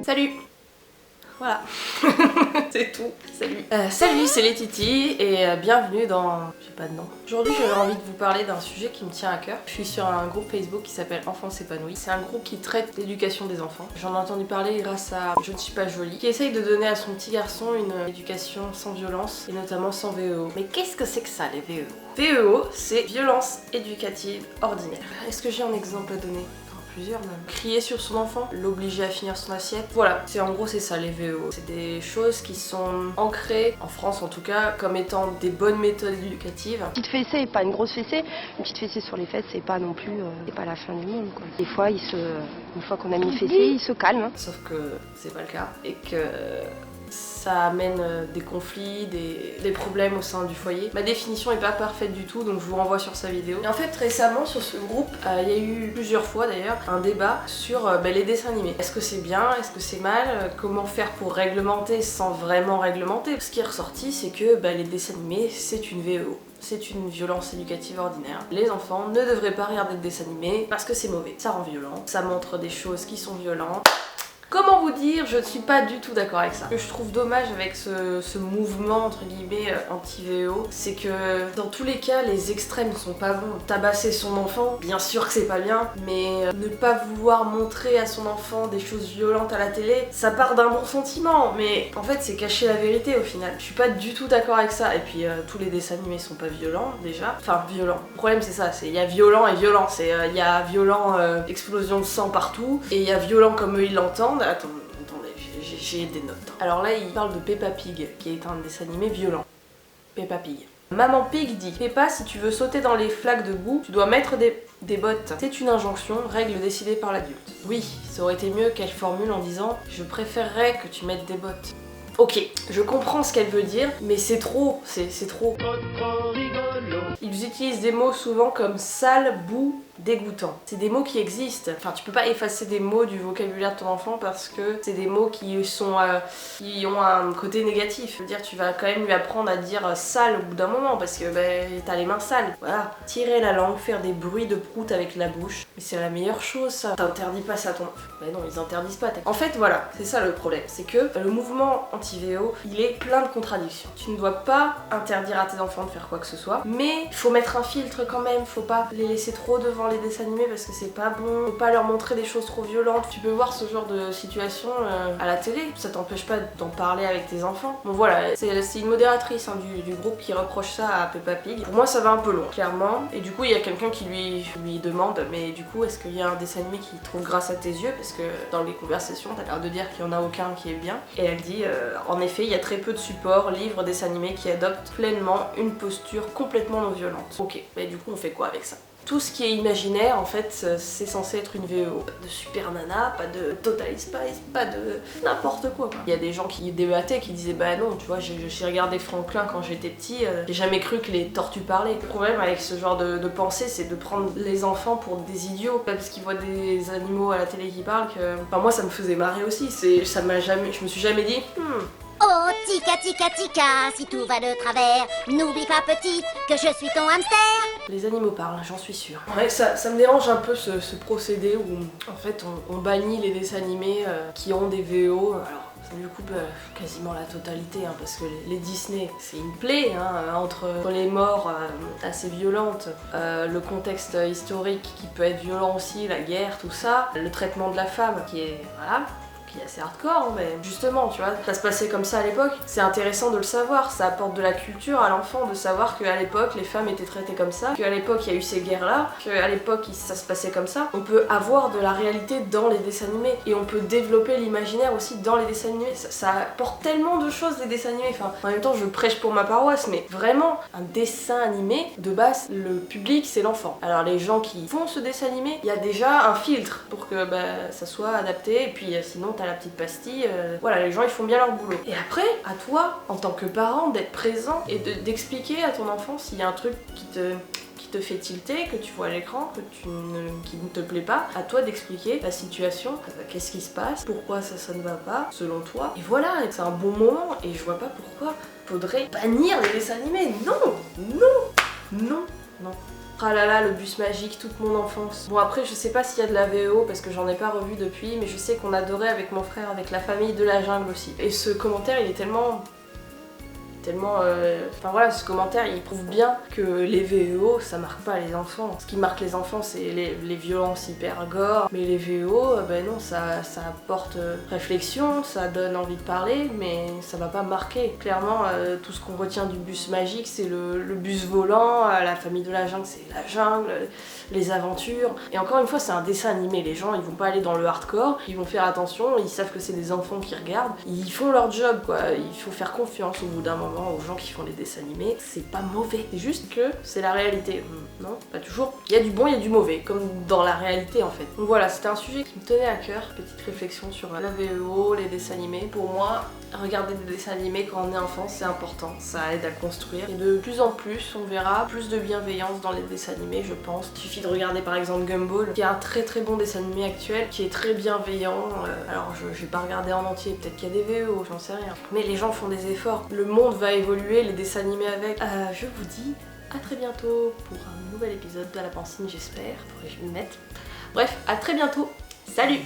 Salut. Voilà. C'est tout. Salut. Salut, c'est les Titi et bienvenue dans... J'ai pas de nom. Aujourd'hui, j'avais envie de vous parler d'un sujet qui me tient à cœur. Je suis sur un groupe Facebook qui s'appelle Enfants s'épanouissent. C'est un groupe qui traite l'éducation des enfants. J'en ai entendu parler grâce à Je ne suis pas jolie, qui essaye de donner à son petit garçon une éducation sans violence et notamment sans VEO. Mais qu'est-ce que c'est que ça, les VEO? VEO, c'est violence éducative ordinaire. Est-ce que j'ai un exemple à donner? Plusieurs même. Crier sur son enfant, l'obliger à finir son assiette. Voilà, en gros c'est ça les VEO. C'est des choses qui sont ancrées, en France en tout cas, comme étant des bonnes méthodes éducatives. Une petite fessée et pas une grosse fessée. Une petite fessée sur les fesses, c'est pas non plus, c'est pas la fin du monde quoi. Des fois, une fois qu'on a mis une fessée, il se calme. Sauf que c'est pas le cas et que ça amène des conflits, des problèmes au sein du foyer. Ma définition est pas parfaite du tout, donc je vous renvoie sur sa vidéo. Et en fait, récemment, sur ce groupe, il y a eu plusieurs fois d'ailleurs un débat sur les dessins animés. Est-ce que c'est bien? Est-ce que c'est mal? Comment faire pour réglementer sans vraiment réglementer? Ce qui est ressorti, c'est que les dessins animés, c'est une VEO. C'est une violence éducative ordinaire. Les enfants ne devraient pas regarder de dessins animés parce que c'est mauvais. Ça rend violent, ça montre des choses qui sont violentes. Comment vous dire, je ne suis pas du tout d'accord avec ça. Ce que je trouve dommage avec ce mouvement entre guillemets anti-VEO, c'est que dans tous les cas, les extrêmes sont pas bons. Tabasser son enfant, bien sûr que c'est pas bien, mais ne pas vouloir montrer à son enfant des choses violentes à la télé, ça part d'un bon sentiment, mais en fait c'est cacher la vérité au final. Je suis pas du tout d'accord avec ça, et puis tous les dessins animés sont pas violents déjà. Enfin, violents. Le problème c'est ça, il y a violent et violent. Il y a violent, explosion de sang partout, et il y a violent comme eux ils l'entendent. Attendez, j'ai des notes. Alors là, il parle de Peppa Pig, qui est un dessin animé violent. Peppa Pig. Maman Pig dit: Peppa, si tu veux sauter dans les flaques de boue, tu dois mettre des bottes. C'est une injonction, règle décidée par l'adulte. Oui, ça aurait été mieux qu'elle formule en disant: je préférerais que tu mettes des bottes. Ok, je comprends ce qu'elle veut dire, mais c'est trop, c'est trop. Ils utilisent des mots souvent comme sale, boue, dégoûtant. C'est des mots qui existent. Enfin, tu peux pas effacer des mots du vocabulaire de ton enfant parce que c'est des mots qui ont un côté négatif. Je veux dire, tu vas quand même lui apprendre à dire sale au bout d'un moment parce que t'as les mains sales. Voilà. Tirer la langue, faire des bruits de prout avec la bouche. Mais c'est la meilleure chose, ça. T'interdis pas ça à ton enfant. Non, ils interdisent pas. En fait, voilà, c'est ça le problème. C'est que le mouvement anti-VEO, il est plein de contradictions. Tu ne dois pas interdire à tes enfants de faire quoi que ce soit, mais il faut mettre un filtre quand même. Faut pas les laisser trop devant les dessins animés parce que c'est pas bon. Faut pas leur montrer des choses trop violentes. Tu peux voir ce genre de situation à la télé. Ça t'empêche pas d'en parler avec tes enfants. Bon voilà, c'est une modératrice du groupe qui reproche ça à Peppa Pig. Pour moi ça va un peu loin, clairement. Et du coup il y a quelqu'un qui lui demande: mais du coup est-ce qu'il y a un dessin animé qui trouve grâce à tes yeux? Parce que dans les conversations t'as l'air de dire qu'il y en a aucun qui est bien. Et elle dit en effet il y a très peu de supports, livres, dessins animés qui adoptent pleinement une posture complètement non violente. Ok, mais du coup on fait quoi avec ça? Tout ce qui est imaginaire, en fait, c'est censé être une VEO. Pas de Super Nana, pas de Total Spice, pas de n'importe quoi. Il y a des gens qui débattaient, qui disaient bah non, tu vois, j'ai regardé Franklin quand j'étais petit, j'ai jamais cru que les tortues parlaient. Le problème avec ce genre de pensée, c'est de prendre les enfants pour des idiots, pas parce qu'ils voient des animaux à la télé qui parlent que... Enfin moi ça me faisait marrer aussi, je me suis jamais dit Oh, tika tika tika, si tout va de travers, n'oublie pas petite que je suis ton hamster. Les animaux parlent, j'en suis sûre. Ouais, ça me dérange un peu ce procédé où en fait on bannit les dessins animés qui ont des VO. Alors du coup quasiment la totalité parce que les Disney c'est une plaie entre les morts assez violentes, le contexte historique qui peut être violent aussi, la guerre, tout ça, le traitement de la femme qui est voilà, qui est assez hardcore, mais justement, tu vois, ça se passait comme ça à l'époque. C'est intéressant de le savoir, ça apporte de la culture à l'enfant de savoir qu'à l'époque, les femmes étaient traitées comme ça, qu'à l'époque, il y a eu ces guerres-là, qu'à l'époque, ça se passait comme ça. On peut avoir de la réalité dans les dessins animés, et on peut développer l'imaginaire aussi dans les dessins animés. Ça apporte tellement de choses, les dessins animés. Enfin, en même temps, je prêche pour ma paroisse, mais vraiment, un dessin animé, de base, le public, c'est l'enfant. Alors, les gens qui font ce dessin animé, il y a déjà un filtre pour que ça soit adapté, et puis sinon, t'as la petite pastille, voilà, les gens ils font bien leur boulot. Et après, à toi, en tant que parent, d'être présent et d'expliquer à ton enfant s'il y a un truc qui te fait tilter, que tu vois à l'écran, qui ne te plaît pas, à toi d'expliquer la situation, qu'est-ce qui se passe, pourquoi ça ne va pas, selon toi. Et voilà, c'est un bon moment, et je vois pas pourquoi faudrait bannir les dessins animés. Non, non, non, non. Tralala, le bus magique, toute mon enfance. Bon après je sais pas s'il y a de la VO parce que j'en ai pas revu depuis, mais je sais qu'on adorait avec mon frère, avec la famille de la jungle aussi. Et ce commentaire il est tellement... Enfin voilà, ce commentaire il prouve bien que les VO ça marque pas les enfants. Ce qui marque les enfants c'est les violences hyper gore, mais les VO ben non, ça apporte réflexion, ça donne envie de parler, mais ça va pas marquer. Clairement tout ce qu'on retient du bus magique c'est le bus volant, la famille de la jungle c'est la jungle, les aventures. Et encore une fois c'est un dessin animé, les gens ils vont pas aller dans le hardcore, ils vont faire attention, ils savent que c'est des enfants qui regardent, ils font leur job quoi, il faut faire confiance au bout d'un moment aux gens qui font les dessins animés, c'est pas mauvais, c'est juste que c'est la réalité. Non, pas toujours. Il y a du bon, il y a du mauvais, comme dans la réalité en fait. Donc voilà, c'était un sujet qui me tenait à cœur, petite réflexion sur la VO, les dessins animés. Pour moi, regarder des dessins animés quand on est enfant, c'est important, ça aide à construire. Et de plus en plus, on verra plus de bienveillance dans les dessins animés, je pense. Il suffit de regarder par exemple Gumball, qui est un très très bon dessin animé actuel, qui est très bienveillant. Alors je vais pas regarder en entier, peut-être qu'il y a des VO, j'en sais rien. Mais les gens font des efforts, le monde va évoluer, les dessins animés avec. Je vous dis à très bientôt pour un nouvel épisode de La Pancine, j'espère, faudrait que je m'y mette. Bref, à très bientôt, salut!